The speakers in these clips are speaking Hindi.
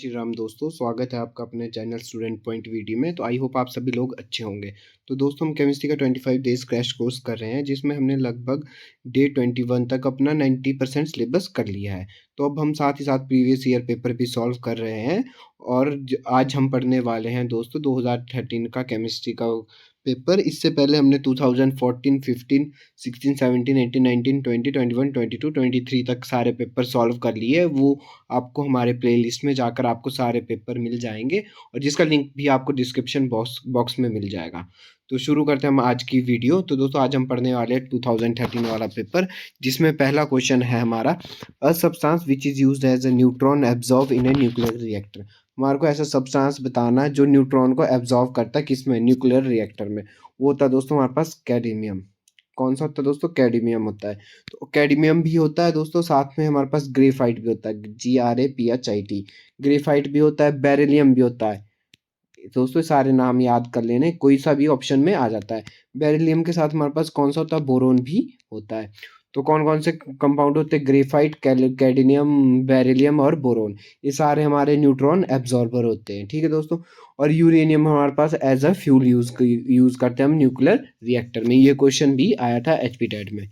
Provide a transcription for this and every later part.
श्री राम दोस्तों, स्वागत है आपका अपने चैनल स्टूडेंट पॉइंट वीडियो में। तो आई होप आप सभी लोग अच्छे होंगे। तो दोस्तों हम केमिस्ट्री का 25 डेज क्रैश कोर्स कर रहे हैं, जिसमें हमने लगभग डे 21 तक अपना 90% सिलेबस कर लिया है। तो अब हम साथ ही साथ प्रीवियस ईयर पेपर भी सॉल्व कर रहे हैं और आज हम पढ़ने वाले हैं दोस्तों 2013 का केमिस्ट्री का पेपर। इससे पहले हमने 2014, 15, 16, 17, 18, 19, 20, 21, 22, 23 तक सारे पेपर सॉल्व कर लिए। वो आपको हमारे प्लेलिस्ट में जाकर आपको सारे पेपर मिल जाएंगे और जिसका लिंक भी आपको डिस्क्रिप्शन बॉक्स में मिल जाएगा। तो शुरू करते हैं हम आज की वीडियो। तो दोस्तों आज हम पढ़ने वाले हैं 2013 वाला पेपर, जिसमें पहला क्वेश्चन है हमारा, a substance which is used as a neutron absorb in a nuclear reactor. हमारे को ऐसा सब्सटेंस बताना है जो न्यूट्रॉन को एब्जॉर्ब करता है किसमें, न्यूक्लियर रिएक्टर में। वो होता है दोस्तों हमारे पास कैडमियम। कौन सा होता है दोस्तों, कैडमियम होता है। तो कैडमियम भी होता है दोस्तों, साथ में हमारे पास ग्रेफाइट भी होता है, GRAPHIT। ग्रेफाइट भी होता है, बेरिलियम भी होता है। दोस्तों सारे नाम याद कर लेने, कोई सा भी ऑप्शन में आ जाता है। बेरिलियम के साथ हमारे पास कौन सा होता है, बोरोन भी होता है। तो कौन कौन से कंपाउंड होते हैं, ग्रेफाइट, कैडमियम, बेरिलियम और बोरोन। ये सारे हमारे न्यूट्रॉन एब्जॉर्बर होते हैं, ठीक है दोस्तों। और यूरेनियम हमारे पास एज अ फ्यूल यूज करते हैं हम न्यूक्लियर रिएक्टर में। ये क्वेश्चन भी आया था HPTET में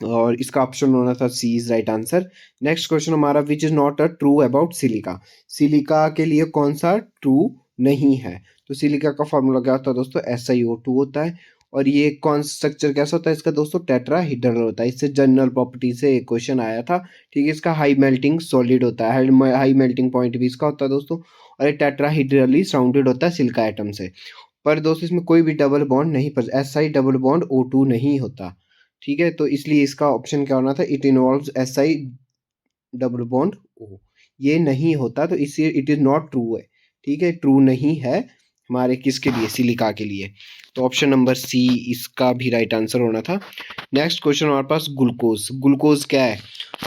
और इसका ऑप्शन होना था C is right answer. Next question हमारा, which is not a true about silica. Silica के लिए कौन सा ट्रू नहीं है। तो सिलिका का फॉर्मूला क्या होता है दोस्तों, SiO2 होता है। और ये कौन स्ट्रक्चर कैसा होता है इसका दोस्तों, टेट्राहीड्रल होता है। इससे जनरल प्रॉपर्टी से एक क्वेश्चन आया था, ठीक है। इसका हाई मेल्टिंग सॉलिड होता है, हाई मेल्टिंग पॉइंट भी इसका होता है दोस्तों। और ये टेट्राहीड्रली साउंडेड होता है सिलिका एटम से। पर दोस्तों इसमें कोई भी डबल बॉन्ड नहीं, पर SI डबल बॉन्ड O2 नहीं होता, ठीक है। तो इसलिए इसका ऑप्शन क्या होना था, it involves SI double bond O। ये नहीं होता, तो इसलिए इट इज नॉट ट्रू है, ठीक है। ट्रू नहीं है हमारे किसके लिए, सिलिका के लिए। तो ऑप्शन नंबर सी इसका भी राइट आंसर होना था। नेक्स्ट क्वेश्चन हमारे पास, ग्लूकोज। ग्लूकोज क्या है।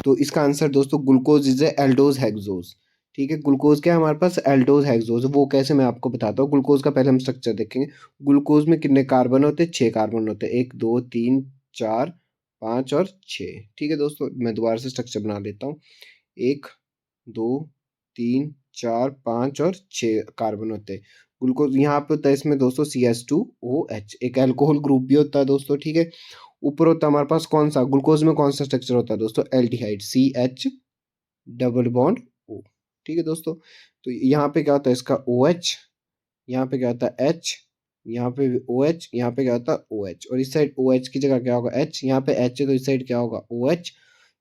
तो इसका आंसर दोस्तों, ग्लूकोज इज एल्डोज हेक्सोज, ठीक है। ग्लूकोज क्या है हमारे पास, एल्डोज हेक्सोज। वो कैसे, मैं आपको बताता हूँ। ग्लूकोज का पहले हम स्ट्रक्चर देखेंगे। ग्लूकोज में कितने कार्बन होते हैं, 6 कार्बन होते हैं, 1 2 3 4 5 और 6, ठीक है दोस्तों। मैं दोबारा से स्ट्रक्चर बना लेता हूँ। 1 2 3 4 5 और 6 कार्बन होते हैं। ग्लूकोज यहाँ पे होता है इसमें दोस्तों CH2OH, एक अल्कोहल ग्रुप भी होता है दोस्तों, ठीक है। ऊपर होता है हमारे पास कौन सा, ग्लूकोज में कौन सा स्ट्रक्चर होता है दोस्तों, aldehyde, CH double bond O, ठीक है दोस्तों। तो यहाँ पे क्या होता है इसका OH, यहाँ पे क्या होता है H, यहाँ पे भी OH, यहाँ पे क्या होता है OH। और इस साइड OH की जगह क्या होगा H, यहाँ पे H है तो इस साइड क्या होगा OH,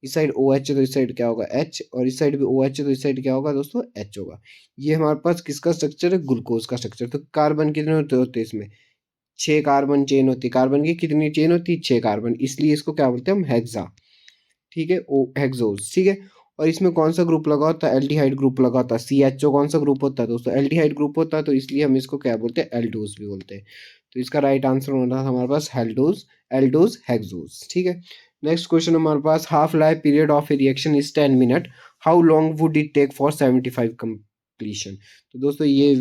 इस साइड OH है तो इस साइड क्या होगा H, और इस साइड भी OH है तो इस साइड क्या होगा दोस्तों H होगा। ये हमारे पास किसका स्ट्रक्चर है, ग्लूकोज का स्ट्रक्चर। तो कार्बन कितने होते हैं इसमें, 6 कार्बन चेन होती है। कार्बन की कितनी चेन होती है, 6 कार्बन, इसलिए इसको क्या बोलते हैं हम, हेक्सा, ठीक है, ओ हेक्सोज, ठीक है। और इसमें कौन सा ग्रुप लगा होता है, एल्डिहाइड ग्रुप लगा होता है। CHO कौन सा ग्रुप होता है दोस्तों, एल्डिहाइड ग्रुप होता है, तो इसलिए हम इसको क्या बोलते हैं, एल्डोज भी बोलते हैं। तो इसका राइट आंसर होना था हमारे पास हेल्डोज, एल्डोज हेक्सोज, ठीक है। नेक्स्ट क्वेश्चन हमारे पास, half life period of a reaction is 10 minute, how long would it take for 75 completion. तो दोस्तों ये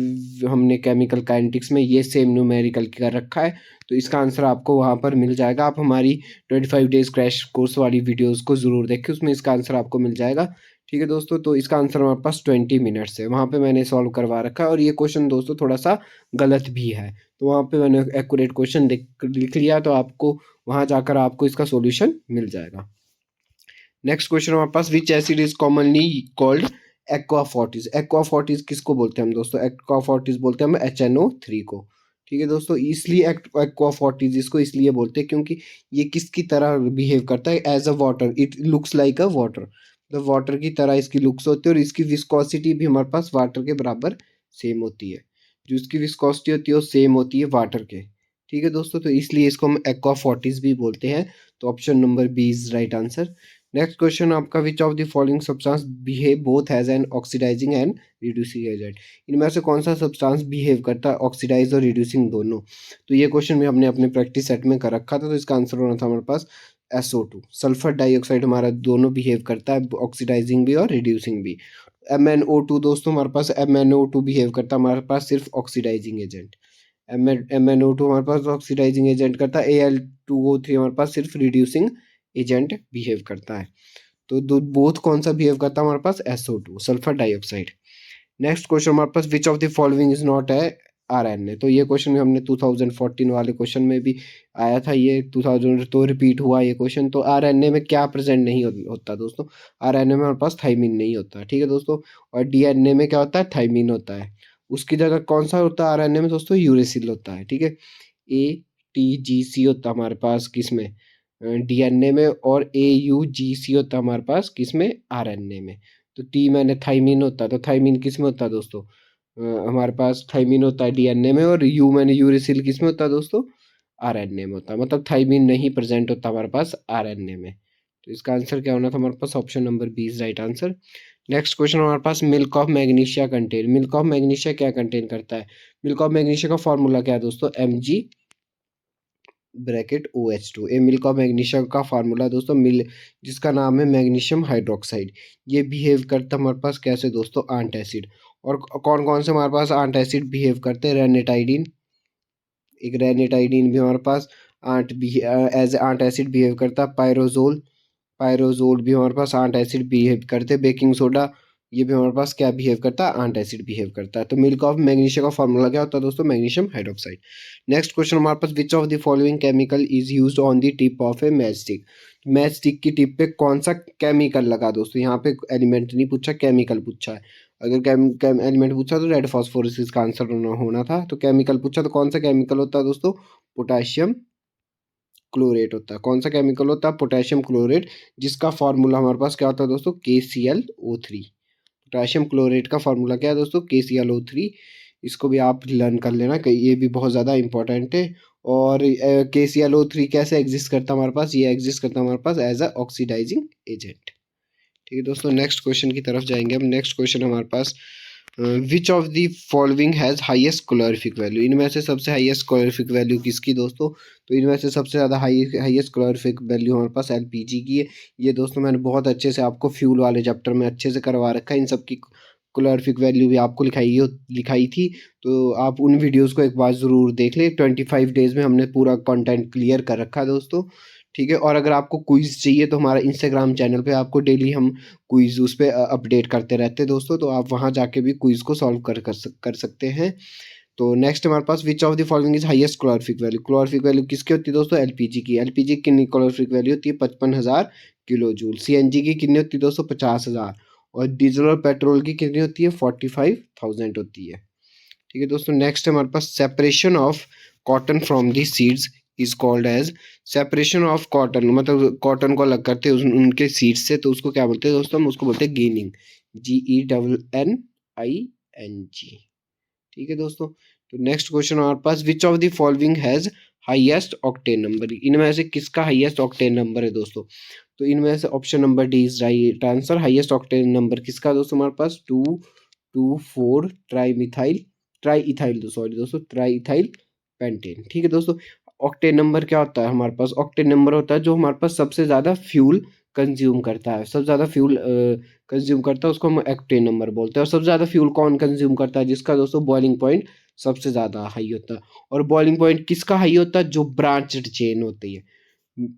हमने केमिकल काइनेटिक्स में ये सेम न्यूमेरिकल कर रखा है, तो इसका आंसर आपको वहाँ पर मिल जाएगा। आप हमारी 25 डेज क्रैश कोर्स वाली वीडियोस को ज़रूर देखें, उसमें इसका आंसर आपको मिल जाएगा, ठीक है दोस्तों। तो इसका आंसर हमारे पास 20 मिनट्स है, वहाँ पे मैंने सॉल्व करवा रखा है। और ये क्वेश्चन दोस्तों थोड़ा सा गलत भी है, तो वहाँ पे मैंने एक्यूरेट क्वेश्चन लिख लिया, तो आपको वहाँ जाकर आपको इसका सोल्यूशन मिल जाएगा। नेक्स्ट क्वेश्चन हमारे पास, which acid is commonly called aquafortis. Aquafortis किसको बोलते हैं हम दोस्तों, एक्वाफॉर्टिस बोलते हैं हम HNO3 को, ठीक है दोस्तों। इसलिए एक्वाफॉर्टिस इसको इसलिए बोलते हैं क्योंकि ये किसकी तरह बिहेव करता है, as a water, it looks like a water. मतलब वाटर की तरह इसकी लुक्स होती है, और इसकी विस्कोसिटी भी हमारे पास वाटर के बराबर सेम होती है। जो इसकी विस्कोसिटी होती है वो सेम होती है वाटर के, ठीक है दोस्तों। तो इसलिए इसको हम एक्वाफॉर्टिस भी बोलते हैं। तो option number B is right answer. Next question आपका, which of the following substance behave both as an oxidising and reducing agent. इनमें से कौन सा सब्सटेंस बिहेव करता है ऑक्सीडाइज और रिड्यूसिंग दोनों। तो ये क्वेश्चन भी हमने अपने प्रैक्टिस सेट में कर रखा था, तो इसका आंसर होना था हमारे पास SO2, सल्फर डाइऑक्साइड। हमारा दोनों बिहेव करता है, ऑक्सीडाइजिंग भी और रिड्यूसिंग भी। MnO2 दोस्तों हमारे पास MnO2 बिहेव करता है हमारे पास सिर्फ ऑक्सीडाइजिंग एजेंट। MnO2 हमारे पास ऑक्सीडाइजिंग एजेंट करता है। Al2O3 हमारे पास सिर्फ रिड्यूसिंग एजेंट बिहेव करता है। तो दो बोथ कौन सा बिहेव करता है हमारे पास, SO2, sulphur dioxide. Next question हमारे पास, which of the following is not है आरएनए। तो ये क्वेश्चन भी हमने 2014 वाले क्वेश्चन में भी आया था, ये 2000 तो रिपीट हुआ ये क्वेश्चन। तो आरएनए में क्या प्रेजेंट नहीं होता दोस्तों? आरएनए में हमारे पास थाइमिन नहीं होता, ठीक है दोस्तों। और डीएनए में क्या होता है? थाइमिन होता है। उसकी जगह कौन सा होता है आरएनए में दोस्तों? यूरेसिल होता है, ठीक है। ATGC होता है हमारे पास किसमें? डीएनए में। और AUGC होता है हमारे पास किसमें? आरएनए में। तो टी मैंने थाइमिन होता है, तो थाइमिन किस में होता है दोस्तों? हमारे पास थाइमिन होता है डीएनए में। और यू मैंने यूरेसिल किस में होता है दोस्तों? आरएनए में होता है। मतलब थाइमिन नहीं प्रेजेंट होता हमारे पास आरएनए में। तो इसका आंसर क्या होना था हमारे पास? Option number B is right answer. Next question हमारे पास, milk of magnesia contain. Milk of magnesia क्या कंटेन करता है? मिल्क ऑफ मैग्नीशिया का फॉर्मूला क्या है दोस्तों? Mg bracket OH2। A milk of magnesium का फार्मूला दोस्तों, जिसका नाम है मैग्नीशियम हाइड्रोक्साइड। ये बिहेव करता है हमारे पास कैसे दोस्तों? Ant acid. और कौन कौन से हमारे पास आंट एसिड बिहेव करते हैं? रेनेटाइडिन, एक रेनेटाइडिन भी हमारे पास एज आंट एसिड बिहेव करता है। पायरोजोल, पायरोजोल भी हमारे पास आंट एसिड बिहेव करते हैं। बेकिंग सोडा, ये भी हमारे पास क्या बिहेव करता है? आंट एसिड बिहेव करता है। तो मिल्क ऑफ मैग्नीशियम का फॉर्मूला क्या होता है दोस्तों? Magnesium hydroxide. नेक्स्ट क्वेश्चन हमारे पास, which of the following chemical is used on the tip of a match stick. Match stick की टिप पे कौन सा केमिकल लगा दोस्तों? यहाँ पे एलिमेंट नहीं पूछा, केमिकल पूछा है। अगर एलिमेंट पूछा तो रेड फॉस्फोरस इसका आंसर होना था। तो केमिकल पूछा तो कौन सा केमिकल होता है दोस्तों? पोटाशियम क्लोरेट होता है। कौन सा केमिकल होता है? पोटेशियम क्लोरेट, जिसका फॉर्मूला हमारे पास क्या होता है दोस्तों? KClO3। पोटेशियम क्लोरेट का फॉर्मूला क्या है दोस्तों? KClO3। इसको भी आप लर्न कर लेना, ये भी बहुत ज़्यादा इंपॉर्टेंट है। और KClO3 कैसे एग्जिस्ट करता है हमारे पास? ये एग्जिस्ट करता है हमारे पास एज अ ऑक्सीडाइजिंग एजेंट, ठीक है दोस्तों। नेक्स्ट क्वेश्चन की तरफ जाएंगे हम। नेक्स्ट क्वेश्चन हमारे पास, which of the following has highest calorific value. इनमें से सबसे हाईएस्ट कैलोरीफिक वैल्यू किसकी दोस्तों? तो इनमें से सबसे ज़्यादा हाईएस्ट कैलोरीफिक वैल्यू हमारे पास LPG की है। ये दोस्तों मैंने बहुत अच्छे से आपको फ्यूल वाले चैप्टर में अच्छे से करवा रखा है। इन सब की कैलोरीफिक वैल्यू भी आपको लिखाई थी। तो आप उन वीडियोज़ को एक बार ज़रूर देख लें। 25 डेज़ में हमने पूरा कंटेंट क्लियर कर रखा है दोस्तों, ठीक है। और अगर आपको क्विज़ चाहिए तो हमारा इंस्टाग्राम चैनल पे आपको डेली हम क्विज़ उस पे अपडेट करते रहते हैं दोस्तों। तो आप वहाँ जाके भी क्विज़ को सॉल्व कर सकते हैं। तो नेक्स्ट हमारे पास, which of the following is highest calorific value. Calorific value किसकी होती है दोस्तों? LPG की। LPG की कितनी कैलोरीफिक वैल्यू होती है? 55,000 किलो जूल। CNG की कितनी होती है दोस्तों? 50,000। और डीजल और पेट्रोल की कितनी होती है? 45,000 होती है, ठीक है दोस्तों। नेक्स्ट हमारे पास, separation of cotton from the seeds is called as. Separation of cotton मतलब कॉटन को अलग करते हैं उनके सीड्स से, तो उसको क्या बोलते हैं दोस्तों? हम उसको बोलते हैं गेनिंग, GENNING, ठीक है दोस्तों। तो नेक्स्ट क्वेश्चन हमारे पास, which of the following has highest octane number. इनमें से किसका हाईएस्ट ऑक्टेन नंबर है दोस्तों? तो इनमें से option number D is right answer. Highest octane number किसका दोस्तों? हमारे पास 224 ट्राई इथाइल सॉरी दोस्तों, ट्राई इथाइल पेंटेन, ठीक है दोस्तों। ऑक्टेन नंबर क्या होता है हमारे पास? ऑक्टेन नंबर होता है जो हमारे पास सबसे ज़्यादा फ्यूल कंज्यूम करता है। सबसे ज़्यादा फ्यूल कंज्यूम करता है उसको हम ऑक्टेन नंबर बोलते हैं। और सबसे ज़्यादा फ्यूल कौन कंज्यूम करता है? जिसका दोस्तों बॉइलिंग पॉइंट सबसे ज़्यादा हाई होता है। और बॉइलिंग पॉइंट किसका हाई होता है? जो ब्रांच्ड चेन होती है।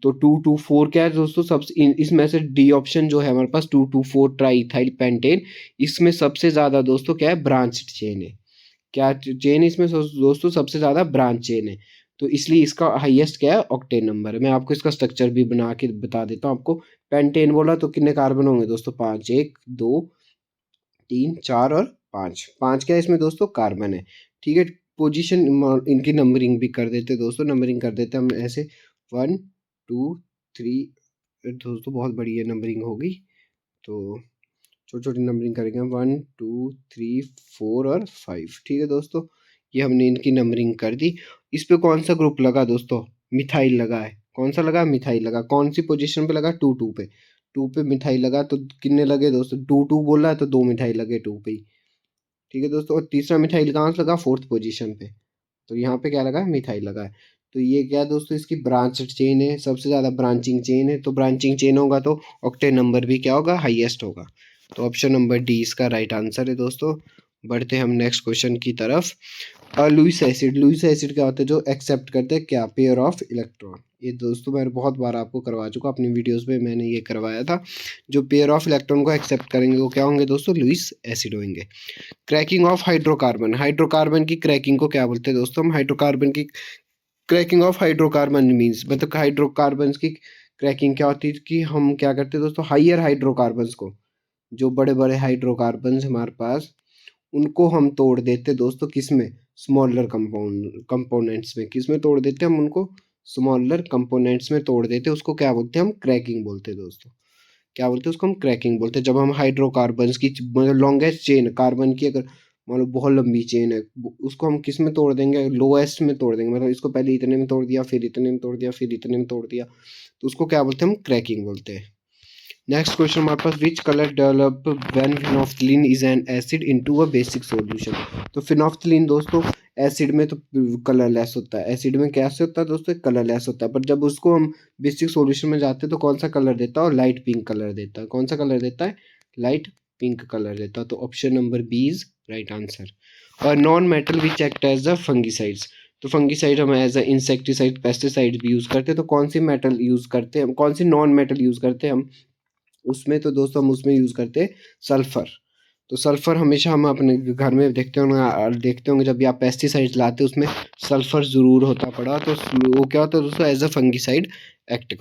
तो 224 क्या है दोस्तों? सबसे इसमें से डी ऑप्शन जो है हमारे पास, 224 ट्राईइथाइल पेंटेन, इसमें सबसे ज़्यादा दोस्तों क्या है? ब्रांच्ड चेन है। क्या चेन इसमें दोस्तों? सबसे ज़्यादा ब्रांच चेन है। तो इसलिए इसका हाईएस्ट क्या है? ऑक्टेन नंबर है। मैं आपको इसका स्ट्रक्चर भी बना के बता देता हूँ आपको। पेंटेन बोला तो कितने कार्बन होंगे दोस्तों? 5, 1 2 3 4 और 5। 5 क्या है इसमें दोस्तों? कार्बन है, ठीक है। पोजीशन इनकी नंबरिंग भी कर देते दोस्तों, नंबरिंग कर देते हम ऐसे 1 2 3। दोस्तों बहुत बढ़िया नंबरिंग होगी, तो छोटी छोटी नंबरिंग करेंगे हम 1 2 3 4 और 5, ठीक है दोस्तों। ये हमने इनकी नंबरिंग कर दी। इस पे कौन सा ग्रुप लगा दोस्तों? मिथाइल लगा है। कौन सा लगा? मिथाइल लगा। कौन सी पोजीशन पे लगा? 2 2 पे। 2 पे मिथाइल लगा, तो कितने लगे दोस्तों? 2 2 बोला है तो 2 मिथाइल लगे 2 पे ही, ठीक है दोस्तों। और तीसरा मिथाइल कहाँ से लगा? 4th पोजीशन पे। तो यहाँ पे क्या लगा है? मिथाइल लगा है। तो ये क्या है दोस्तों? इसकी ब्रांच चेन है, सबसे ज़्यादा ब्रांचिंग चेन है। तो ब्रांचिंग चेन होगा तो ऑक्टेन नंबर भी क्या होगा? हाईएस्ट होगा। तो ऑप्शन नंबर डी इसका राइट आंसर है दोस्तों। बढ़ते हम नेक्स्ट क्वेश्चन की तरफ। लुईस एसिड क्या होता है, जो एक्सेप्ट करते हैं क्या, पेयर ऑफ इलेक्ट्रॉन। ये दोस्तों मैंने बहुत बार आपको करवा चुका, अपनी वीडियोस में मैंने ये करवाया था। जो पेयर ऑफ इलेक्ट्रॉन को एक्सेप्ट करेंगे वो क्या होंगे दोस्तों, लुईस एसिड होंगे। क्रैकिंग ऑफ हाइड्रोकार्बन, हाइड्रोकार्बन की क्रैकिंग को क्या बोलते हैं दोस्तों, हम हाइड्रोकार्बन की क्रैकिंग ऑफ हाइड्रोकार्बन मीन्स, मतलब हाइड्रोकार्बन की क्रैकिंग क्या होती है कि हम क्या करते हैं दोस्तों, हाइयर हाइड्रोकार्बन्स को, जो बड़े बड़े हाइड्रोकार्बन्स हमारे पास, उनको हम तोड़ देते दोस्तों किस में, स्मॉलर कंपोनेंट्स में। किस में तोड़ देते हम उनको, स्मॉलर कंपोनेंट्स में तोड़ देते, उसको क्या बोलते हैं हम, क्रैकिंग बोलते हैं दोस्तों। क्या बोलते हैं उसको, हम क्रैकिंग बोलते हैं। जब हम हाइड्रोकार्बन्स की मतलब लॉन्गेस्ट चेन कार्बन की, अगर मान लो बहुत लंबी चेन है, उसको हम किस में तोड़ देंगे, लोएस्ट में तोड़ देंगे। मतलब इसको पहले इतने में तोड़ दिया, फिर इतने में तोड़ दिया, फिर इतने में तोड़ दिया, तो उसको क्या बोलते हैं, हम क्रैकिंग बोलते हैं। नेक्स्ट क्वेश्चन हमारे पास, which colour develop when phenolphthalein is an acid into a basic solution. तो फिनोफ्थलीन दोस्तों एसिड में तो कलरलेस होता है, एसिड में कैसे होता है दोस्तों, कलरलेस होता है, पर जब उसको हम बेसिक सॉल्यूशन में जाते हैं तो कौन सा कलर देता है, और लाइट पिंक कलर देता है। कौन सा कलर देता है, लाइट पिंक कलर देता है। तो option number B is right answer. और non metal which act as a fungicides, तो फंगिसाइड हम एज अ इंसेक्टिसाइड पेस्टिसाइड भी यूज़ करते हैं। तो कौन सी मेटल यूज़ करते हैं हम, कौन सी नॉन मेटल यूज़ करते हैं हम उसमें, तो दोस्तों हम उसमें यूज़ करते हैं सल्फ़र। तो सल्फ़र हमेशा हम अपने घर में देखते होंगे जब भी आप पेस्टिसाइड्स लाते हैं उसमें सल्फ़र ज़रूर होता पड़ा, तो वो क्या होता है दोस्तों, एज अ फंगिसाइड एक्ट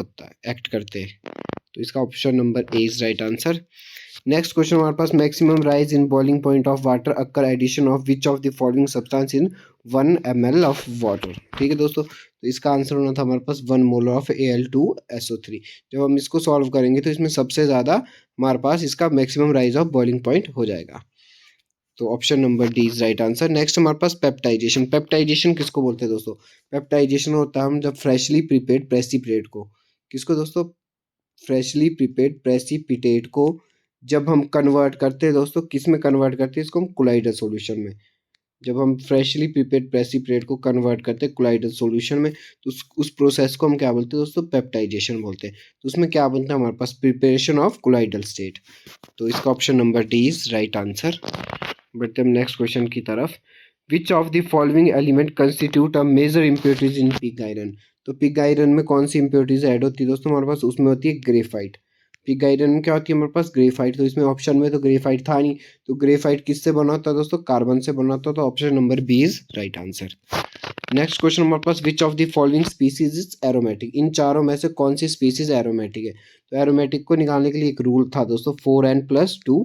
करते हैं। तो इसका option number A is right answer. Next question हमारे पास, maximum rise in boiling point of water occur addition of which of the following substance in 1 ml of water. ठीक है दोस्तों, तो इसका आंसर होना था हमारे पास 1 मोल ऑफ Al2SO3। जब हम इसको सॉल्व करेंगे तो इसमें सबसे ज़्यादा हमारे पास इसका maximum rise of boiling point हो जाएगा। तो option number D is right answer. Next हमारे पास पेप्टाइजेशन, पेप्टाइजेशन किसको बोलते हैं दोस्तों, पेप्टाइजेशन होता है हम जब फ्रेशली प्रिपेयर्ड प्रेसिपिटेट को, किसको दोस्तों, फ्रेशली प्रिपेयर्ड प्रेसिपिटेट को जब हम कन्वर्ट करते हैं दोस्तों, किस में कन्वर्ट करते हैं इसको, हम कोलाइडल सॉल्यूशन में। जब हम फ्रेशली प्रिपेयर्ड प्रेसिपिटेट को कन्वर्ट करते हैं कोलाइडल सॉल्यूशन में, तो उस प्रोसेस को हम क्या बोलते हैं दोस्तों, पेप्टाइजेशन बोलते हैं। तो उसमें क्या बनता है हमारे पास, प्रिपरेशन ऑफ कोलाइडल स्टेट। तो इसका option number D is right answer. बढ़ते हम नेक्स्ट क्वेश्चन की तरफ। Which of the following element constitute a major impurities in pig iron. तो पिग आयरन में कौन सी इम्प्योरिटीज ऐड होती है दोस्तों हमारे पास, उसमें होती है ग्रेफाइट। पिग आयरन में क्या होती है हमारे पास, ग्रेफाइट। तो इसमें ऑप्शन में तो ग्रेफाइट था नहीं, तो ग्रेफाइट किससे बना होता है दोस्तों, कार्बन से बना होता है। तो option number B is right answer. Next question हमारे पास, which of the following species is aromatic. इन चारों में से कौन सी स्पीसीज एरोमेटिक है। तो एरोमेटिक को निकालने के लिए एक रूल था दोस्तों, 4n+2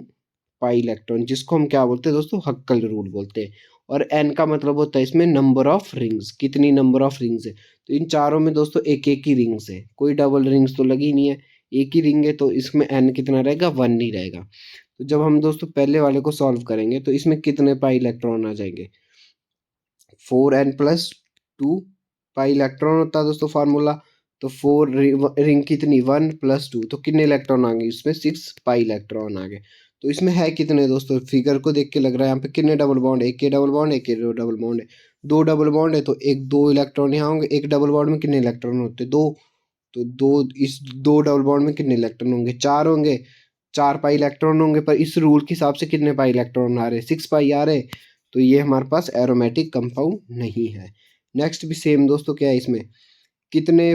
पाई इलेक्ट्रॉन, जिसको हम क्या बोलते हैं दोस्तों, हक्कल रूल बोलते हैं। और एन का मतलब होता है इसमें नंबर ऑफ रिंग्स, कितनी नंबर ऑफ रिंग्स है। तो इन चारों में दोस्तों एक एक ही रिंग्स है, कोई डबल रिंग्स तो लगी नहीं है, एक ही रिंग है, तो इसमें एन कितना रहेगा, 1 ही रहेगा। तो जब हम दोस्तों पहले वाले को सॉल्व करेंगे तो इसमें कितने पाई इलेक्ट्रॉन आ जाएंगे, 4n+2 पाई इलेक्ट्रॉन होता है दोस्तों फार्मूला। तो फोर रिंग कितनी, 1+2, तो कितने इलेक्ट्रॉन आ गए इसमें, 6 पाई इलेक्ट्रॉन आ गए। तो इसमें है कितने दोस्तों, फिगर को देख के लग रहा है यहाँ पे कितने डबल बॉन्ड, एक के डबल बॉन्ड, एक के डबल बॉन्ड है, 2 डबल बॉन्ड है, तो एक 2 इलेक्ट्रॉन यहाँ होंगे। एक डबल बॉन्ड में कितने इलेक्ट्रॉन होते हैं, 2, तो 2, इस 2 डबल बॉन्ड में कितने इलेक्ट्रॉन होंगे, 4 होंगे, 4 पाई इलेक्ट्रॉन होंगे। पर इस रूल के हिसाब से कितने पाई इलेक्ट्रॉन आ रहे हैं, 6 पाई आ रहे। तो ये हमारे पास एरोमेटिक कंपाउंड नहीं है। नेक्स्ट भी सेम दोस्तों, क्या है इसमें, कितने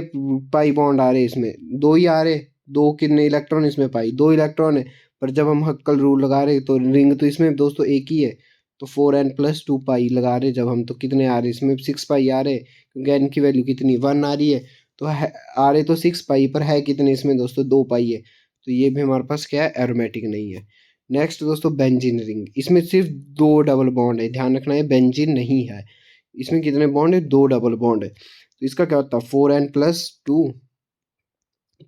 पाई बॉन्ड आ रहे हैं, इसमें 2 ही आ रहे, 2 कितने इलेक्ट्रॉन, इसमें पाई 2 इलेक्ट्रॉन है। पर जब हम हक्कल रूल लगा रहे तो रिंग तो इसमें दोस्तों एक ही है, तो 4n+2 पाई लगा रहे जब हम, तो कितने आ रहे इसमें, 6 पाई आ रहे, क्योंकि एन की वैल्यू कितनी, 1 आ रही है। तो आ रहे तो 6 पाई, पर है कितने इसमें दोस्तों, 2 पाई है। तो ये भी हमारे पास क्या है, एरोमेटिक नहीं है। नेक्स्ट दोस्तों, बेंजीन रिंग, इसमें सिर्फ 2 डबल बॉन्ड है, ध्यान रखना है, बेंजीन नहीं है। इसमें कितने बॉन्ड है, 2 डबल बॉन्ड है। तो इसका क्या होता है, 4n+2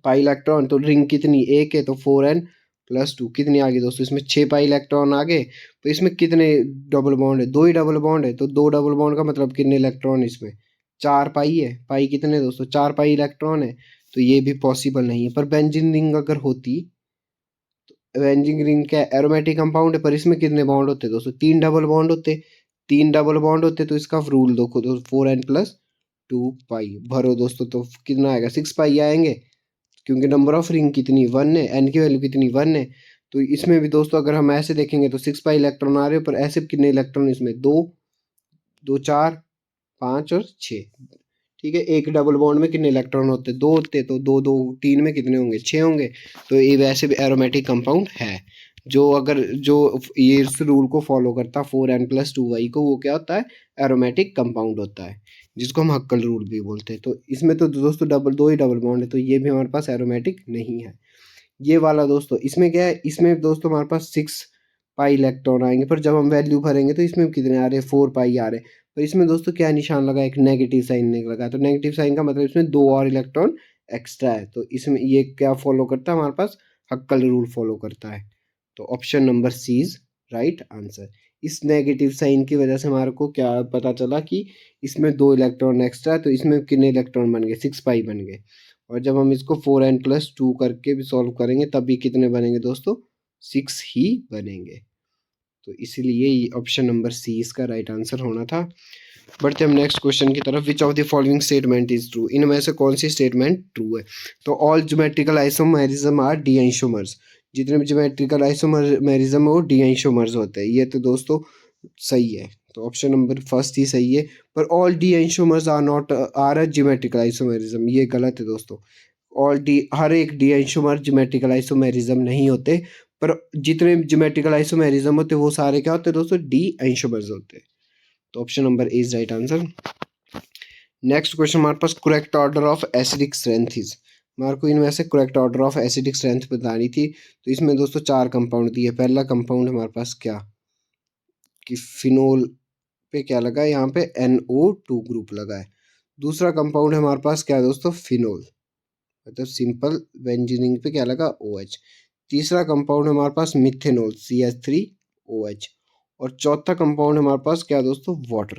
पाई इलेक्ट्रॉन, तो रिंग कितनी, एक है, तो 4n+2 कितनी आ गई दोस्तों, इसमें 6 पाई इलेक्ट्रॉन आ गए। तो इसमें कितने डबल बॉन्ड है, 2 ही डबल बॉन्ड है, तो 2 डबल बॉन्ड का मतलब कितने इलेक्ट्रॉन इसमें, 4 पाई है। पाई कितने दोस्तों, 4 पाई इलेक्ट्रॉन है। तो ये भी पॉसिबल नहीं है। पर बेंजीन रिंग अगर होती, बेंजीन रिंग क्या एरोमेटिक कंपाउंड है, पर इसमें कितने बॉन्ड होते दोस्तों, 3 डबल बॉन्ड होते, 3 डबल बॉन्ड होते। तो इसका रूल देखो दोस्तों, 4n+2 पाई भरो दोस्तों, तो कितना आएगा, 6 पाई आएंगे, क्योंकि नंबर ऑफ रिंग कितनी, 1 है, एन की वैल्यू कितनी, 1 है। तो इसमें भी दोस्तों अगर हम ऐसे देखेंगे तो 6 पाई इलेक्ट्रॉन आ रहे हो, पर ऐसे कितने इलेक्ट्रॉन इसमें, 2, 2 4 5 और 6। ठीक है, एक डबल बॉन्ड में कितने इलेक्ट्रॉन होते हैं? 2 होते हैं, तो 2 2 3 में कितने होंगे? 6 होंगे। तो ये वैसे भी एरोमेटिक कंपाउंड है। जो ये इस रूल को फॉलो करता 4n+2y को, वो क्या होता है? एरोमेटिक कंपाउंड होता है, जिसको हम हक्कल रूल भी बोलते हैं। तो इसमें तो दोस्तों दो ही डबल बॉन्ड है, तो ये भी हमारे पास एरोमेटिक नहीं है। ये वाला दोस्तों, इसमें क्या है? इसमें दोस्तों हमारे पास 6 पाई इलेक्ट्रॉन आएंगे, पर जब हम वैल्यू भरेंगे तो इसमें कितने आ रहे हैं? 4 पाई आ रहे हैं। पर इसमें दोस्तों क्या निशान लगा? एक नेगेटिव साइन लगा, तो नेगेटिव साइन का मतलब इसमें 2 और इलेक्ट्रॉन एक्स्ट्रा है। तो इसमें ये क्या फॉलो करता है? हमारे पास हक्कल रूल फॉलो करता है। तो option number C is right answer. इस नेगेटिव साइन की वजह से हमारे को क्या पता चला कि इसमें 2 इलेक्ट्रॉन एक्स्ट्रा है, तो इसमें कितने इलेक्ट्रॉन बन गए? 6 पाई बन गए। और जब हम इसको 4n+2 करके भी सॉल्व करेंगे तब भी कितने बनेंगे दोस्तों? 6 ही बनेंगे। तो इसीलिए ऑप्शन नंबर सी इसका राइट आंसर होना था। बढ़ते हम नेक्स्ट क्वेश्चन की तरफ। Which of the following statement is true? इनमें से कौन सी स्टेटमेंट ट्रू है? तो all geometrical isomerism R D isomers. जितने भी ज्योमेट्रिकल आइसोमेरिज्म है वो डी आइसोमर्स होते हैं। ये तो दोस्तों सही है, तो ऑप्शन नंबर फर्स्ट ही सही है। पर all D isomers are not are a geometrical isomerism, ये गलत है दोस्तों। हर एक डी आइसोमर ज्योमेट्रिकल आइसोमेरिज्म नहीं होते, पर जितने ज्योमेट्रिकल आइसोमेरिज्म होते हैं वो सारे क्या होते हैं दोस्तों? डी आइसोमर्स होते हैं। तो option number A is right answer. Next question हमारे पास, correct order of acidic strength is. हमारे को इनमें से correct order of acidic strength बतानी थी। तो इसमें दोस्तों 4 कंपाउंड दिए। पहला कंपाउंड हमारे पास क्या कि फिनोल पे क्या लगा है? यहाँ पे NO2 ग्रुप लगा है। दूसरा कंपाउंड है हमारे पास क्या दोस्तों? फिनोल, मतलब सिंपल बेंजीनिंग पे क्या लगा? OH। तीसरा कंपाउंड है हमारे पास मिथेनॉल, CH3OH। और चौथा कंपाउंड है हमारे पास क्या दोस्तों? वाटर।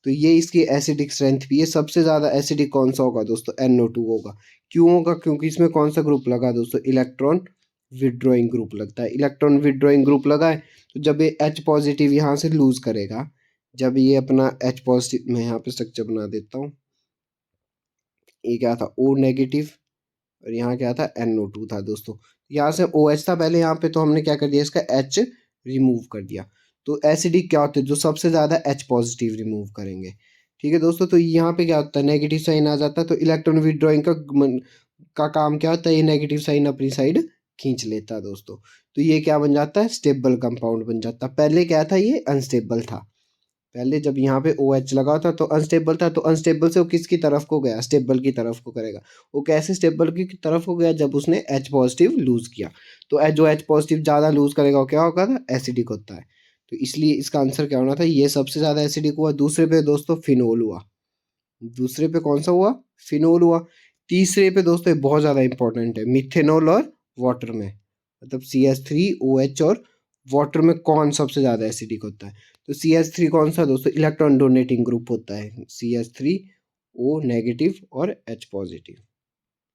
तो ये इसकी एसिडिक स्ट्रेंथ भी है। सबसे ज़्यादा एसिडिक कौन सा होगा दोस्तों? NO2 होगा। क्यों होगा? क्योंकि इसमें कौन सा ग्रुप लगा दोस्तों? इलेक्ट्रॉन विड्रॉइंग ग्रुप लगता है। इलेक्ट्रॉन विड्रॉइंग ग्रुप लगा है, तो जब ये H पॉजिटिव यहाँ से लूज करेगा, जब ये अपना H पॉजिटिव, मैं यहाँ पे स्ट्रक्चर बना देता हूँ। ये क्या था? O नेगेटिव, और यहाँ क्या था? NO2 था दोस्तों। यहाँ से OH था पहले, यहाँ पे तो हमने क्या कर दिया? इसका H रिमूव कर दिया। तो एसिडिक क्या होते हैं? जो सबसे ज़्यादा H पॉजिटिव रिमूव करेंगे। ठीक है दोस्तों, तो यहाँ पे क्या होता है? नेगेटिव साइन आ जाता है, तो इलेक्ट्रॉन विड्रॉइंग का काम क्या होता है? ये नेगेटिव साइन अपनी साइड खींच लेता है दोस्तों। तो ये क्या बन जाता है? स्टेबल कंपाउंड बन जाता है। पहले क्या था? ये अनस्टेबल था। पहले जब यहाँ पे OH लगा था तो अनस्टेबल था, तो अनस्टेबल से वो किसकी तरफ को गया? स्टेबल की तरफ को करेगा। वो कैसे स्टेबल की तरफ को गया? जब उसने H पॉजिटिव लूज किया। तो जो H पॉजिटिव ज़्यादा लूज करेगा वो क्या होगा? एसिडिक होता है। तो इसलिए इसका आंसर क्या होना था? ये सबसे ज़्यादा एसिडिक हुआ। दूसरे पे दोस्तों फिनोल हुआ। दूसरे पे कौन सा हुआ? फिनोल हुआ। तीसरे पे दोस्तों ये बहुत ज़्यादा इंपॉर्टेंट है, मिथेनॉल और वाटर में, मतलब CH3OH और वाटर में कौन सबसे ज़्यादा एसिडिक होता है? तो CH3 कौन सा दोस्तों? इलेक्ट्रॉन डोनेटिंग ग्रुप होता है, CH3O नेगेटिव और H पॉजिटिव।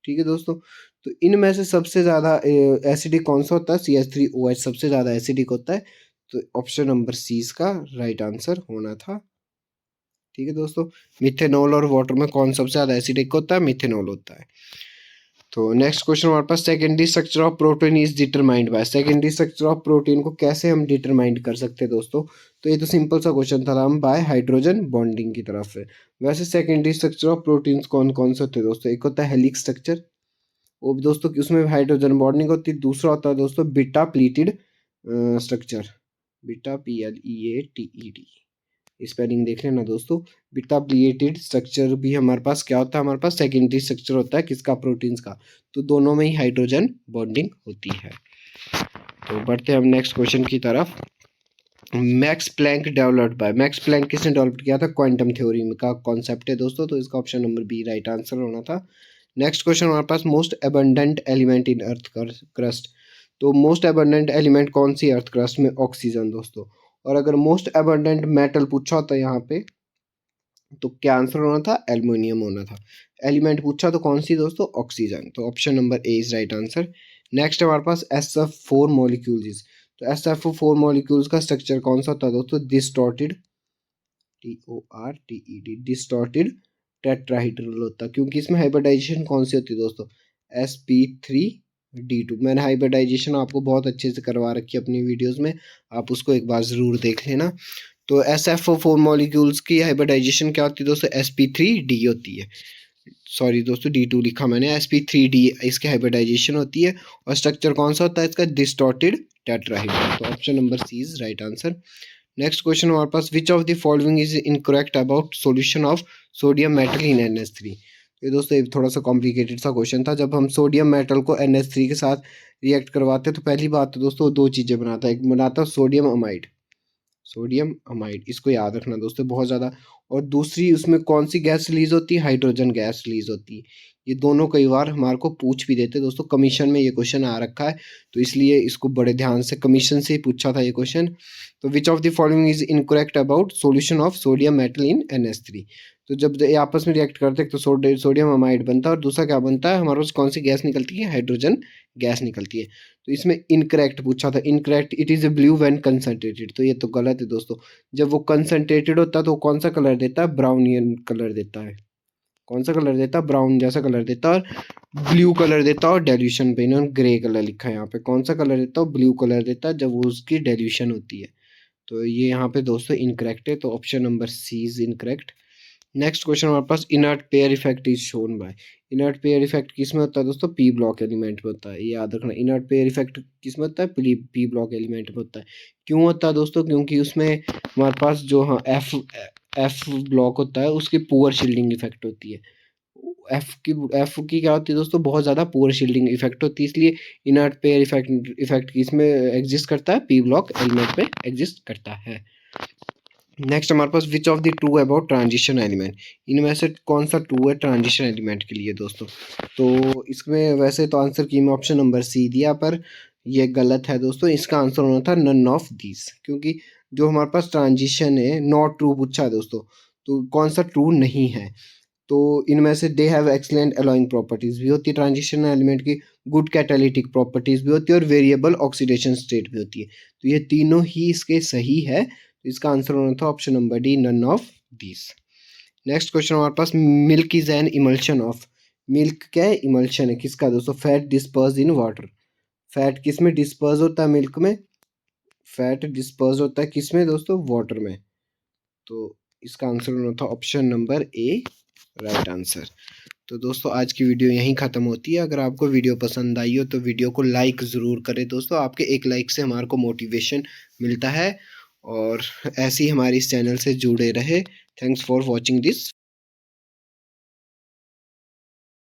ठीक है दोस्तों, तो इनमें से सबसे ज़्यादा एसिडिक कौन सा होता है? CH3OH सबसे ज़्यादा एसिडिक होता है। तो ऑप्शन नंबर सी इसका राइट आंसर होना था। ठीक है दोस्तों, मिथेनॉल और वाटर में कौन सबसे ज़्यादा एसिडिक होता है? मिथेनॉल होता है। तो नेक्स्ट क्वेश्चन हमारे पास, secondary structure of protein is determined by. Secondary structure of protein को कैसे हम डिटरमाइंड कर सकते हैं दोस्तों? तो ये तो सिंपल सा क्वेश्चन था, हम बाय हाइड्रोजन बॉन्डिंग की तरफ है। वैसे सेकेंडरी स्ट्रक्चर ऑफ प्रोटीन्स कौन कौन से होते हैं दोस्तों? एक होता है हेलिक्स स्ट्रक्चर, वो भी दोस्तों उसमें हाइड्रोजन बॉन्डिंग होती है। दूसरा होता है दोस्तों beta pleated structure, beta PLEATED, spelling देख लेना दोस्तों। बीटा प्लीटेड स्ट्रक्चर भी हमारे पास क्या होता है? हमारे पास सेकेंडरी स्ट्रक्चर होता है किसका? प्रोटीन्स का। तो दोनों में ही हाइड्रोजन बॉन्डिंग होती है। तो बढ़ते हैं हम नेक्स्ट क्वेश्चन की तरफ। Max Planck developed by. Max Planck किसने डेवलप किया था? क्वांटम थ्योरी का कॉन्सेप्ट है दोस्तों, तो इसका option number B right answer होना था। नेक्स्ट क्वेश्चन हमारे पास, most abundant element in earth crust. तो मोस्ट एबंडेंट एलिमेंट कौन सी अर्थ क्रस्ट में? ऑक्सीजन दोस्तों। और अगर मोस्ट एबंडेंट मेटल पूछा होता है यहाँ पे, तो क्या आंसर होना था? एल्युमिनियम होना था। एलिमेंट पूछा तो कौन सी दोस्तों? ऑक्सीजन। तो option number A is right answer. Next हमारे पास SF4 मॉलिक्यूल्स। तो SF4 मॉलिक्यूल्स का स्ट्रक्चर कौन सा होता है दोस्तों? डिस्टॉर्टेड, TORTED, डिस्टॉर्टेड टेट्राहीड्रल होता है। क्योंकि इसमें हाइब्रिडाइजेशन कौन सी होती है दोस्तों? sp3d2। मैंने हाइब्रिडाइजेशन आपको बहुत अच्छे से करवा रखी है अपनी वीडियोस में, आप उसको एक बार ज़रूर देख लेना। तो SFO4 मॉलिक्यूल्स की हाइब्रिडाइजेशन क्या होती है दोस्तों, sp3d होती है। सॉरी दोस्तों, D2 लिखा मैंने, sp3d इसकी हाइब्रिडाइजेशन होती है। और स्ट्रक्चर कौन सा होता है इसका, डिस्टॉर्टेड टेट्राहेड्रल। तो option number C is right answer. Next question हमारे पास, which of the following is incorrect about solution of sodium metal in NH3। ये दोस्तों ये थोड़ा सा कॉम्प्लिकेटेड सा क्वेश्चन था। जब हम सोडियम मेटल को NH3 के साथ रिएक्ट करवाते हैं तो पहली बात तो दोस्तों दो चीज़ें बनाता है, एक बनाता है सोडियम अमाइड, सोडियम अमाइड, इसको याद रखना दोस्तों बहुत ज़्यादा। और दूसरी उसमें कौन सी गैस रिलीज होती है, हाइड्रोजन गैस रिलीज होती है। ये दोनों कई बार हमारे को पूछ भी देते हैं दोस्तों, कमीशन में ये क्वेश्चन आ रखा है, तो इसलिए इसको बड़े ध्यान से, कमीशन से ही पूछा था ये क्वेश्चन। तो विच of the following is incorrect about solution of sodium metal in NH3। तो जब ये आपस में रिएक्ट करते हैं तो सोडियम अमाइड बनता है, और दूसरा क्या बनता है हमारे पास, कौन सी गैस निकलती है, हाइड्रोजन गैस निकलती है। तो इसमें इनकरेक्ट पूछा था, incorrect, it is a blue when concentrated, तो ये तो गलत है दोस्तों। जब वो कंसंट्रेटेड होता है तो कौन सा कलर देता है, ब्राउनियन कलर देता है। कौन सा कलर देता है, ब्राउन जैसा कलर देता है, और ब्लू कलर देता है। और डेल्यूशन पे इन्होंने ग्रे कलर लिखा है यहाँ पे, कौन सा कलर देता है, ब्लू कलर देता है जब वो उसकी डेल्यूशन होती है। तो ये यहाँ पे दोस्तों इनकरेक्ट है, तो option number C is incorrect. Next question हमारे पास, inert pair effect is shown by. Inert pair effect किस में होता है दोस्तों, पी ब्लॉक एलिमेंट में होता है, ये याद रखना। इनर्ट पेयर इफेक्ट किस में होता है, पी ब्लॉक एलिमेंट में होता है। क्यों होता है दोस्तों, क्योंकि उसमें हमारे पास जो, हाँ, एफ ब्लॉक होता है उसकी पुअर शील्डिंग इफेक्ट होती है। एफ की क्या होती है दोस्तों, बहुत ज़्यादा पुअर शील्डिंग इफेक्ट होती है, इसलिए इनर्ट पेयर इफेक्ट किसमें एग्जिस्ट करता है, पी ब्लॉक एलिमेंट में एग्जिस्ट करता है। नेक्स्ट हमारे पास, which of the true about transition element. इनमें से कौन सा ट्रू है ट्रांजिशन एलिमेंट के लिए दोस्तों। तो इसमें वैसे तो आंसर की मैं ऑप्शन नंबर सी दिया, पर ये गलत है दोस्तों। इसका आंसर होना था नन ऑफ दीज, क्योंकि जो हमारे पास ट्रांजिशन है नॉट ट्रू पूछा है दोस्तों, तो कौन सा ट्रू नहीं है। तो इनमें से दे हैव एक्सलेंट अलाइंग प्रॉपर्टीज़ भी होती है ट्रांजिशन एलिमेंट की, गुड कैटालिटिक प्रॉपर्टीज़ भी होती है, और वेरिएबल ऑक्सीडेशन स्टेट भी होती है। तो ये तीनों ही इसके सही है, तो इसका आंसर होना था option number D, none of these. Next question हमारे पास, milk is an emulsion of. Milk क्या है, इमल्शन है किसका दोस्तों, fat disperse in water. Fat किस में डिस्पर्स होता है, मिल्क में। फैट डिस्पर्स होता है किस में दोस्तों, वाटर में। तो इसका आंसर होना था ऑप्शन नंबर ए, राइट आंसर। तो दोस्तों आज की वीडियो यहीं ख़त्म होती है। अगर आपको वीडियो पसंद आई हो तो वीडियो को लाइक ज़रूर करें दोस्तों, आपके एक लाइक से हमारे को मोटिवेशन मिलता है, और ऐसे ही हमारे इस चैनल से जुड़े रहे। Thanks for watching this.